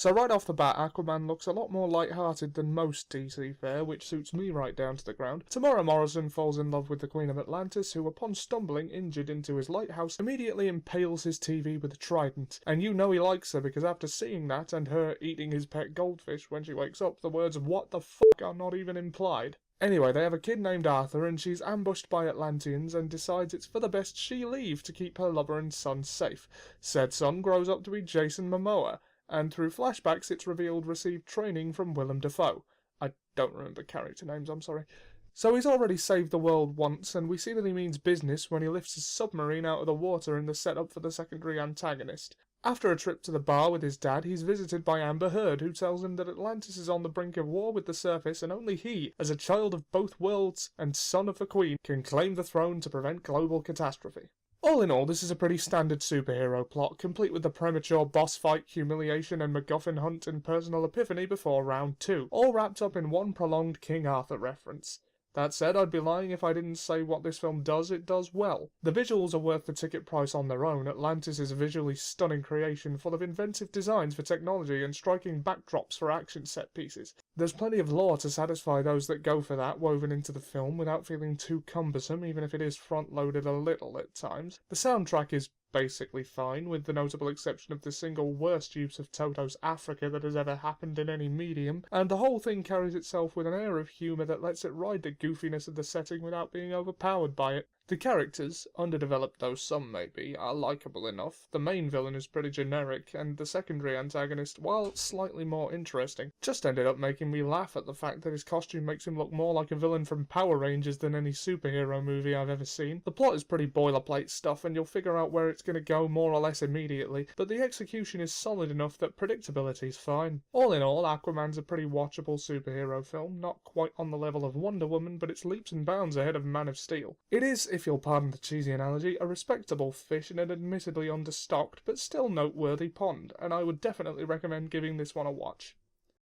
So right off the bat, Aquaman looks a lot more light-hearted than most DC fare, which suits me right down to the ground. Tamora Morrison falls in love with the Queen of Atlantis, who upon stumbling injured into his lighthouse, immediately impales his TV with a trident. And you know he likes her, because after seeing that and her eating his pet goldfish when she wakes up, the words "what the fuck" are not even implied. Anyway, they have a kid named Arthur, and she's ambushed by Atlanteans and decides it's for the best she leave to keep her lover and son safe. Said son grows up to be Jason Momoa, and through flashbacks it's revealed received training from Willem Dafoe. I don't remember character names, I'm sorry. So he's already saved the world once, and we see that he means business when he lifts his submarine out of the water in the setup for the secondary antagonist. After a trip to the bar with his dad, he's visited by Amber Heard, who tells him that Atlantis is on the brink of war with the surface, and only he, as a child of both worlds and son of the Queen, can claim the throne to prevent global catastrophe. All in all, this is a pretty standard superhero plot, complete with the premature boss fight, humiliation, and MacGuffin hunt and personal epiphany before round 2, all wrapped up in one prolonged King Arthur reference. That said, I'd be lying if I didn't say what this film does, it does well. The visuals are worth the ticket price on their own. Atlantis is a visually stunning creation full of inventive designs for technology and striking backdrops for action set pieces. There's plenty of lore to satisfy those that go for that woven into the film without feeling too cumbersome, even if it is front-loaded a little at times. The soundtrack is basically fine, with the notable exception of the single worst use of Toto's Africa that has ever happened in any medium, and the whole thing carries itself with an air of humour that lets it ride the goofiness of the setting without being overpowered by it. The characters, underdeveloped though some may be, are likeable enough. The main villain is pretty generic, and the secondary antagonist, while slightly more interesting, just ended up making me laugh at the fact that his costume makes him look more like a villain from Power Rangers than any superhero movie I've ever seen. The plot is pretty boilerplate stuff, and you'll figure out where it's going to go more or less immediately, but the execution is solid enough that predictability's fine. All in all, Aquaman's a pretty watchable superhero film, not quite on the level of Wonder Woman, but it's leaps and bounds ahead of Man of Steel. It is, if you'll pardon the cheesy analogy, a respectable fish in an admittedly understocked but still noteworthy pond, and I would definitely recommend giving this one a watch.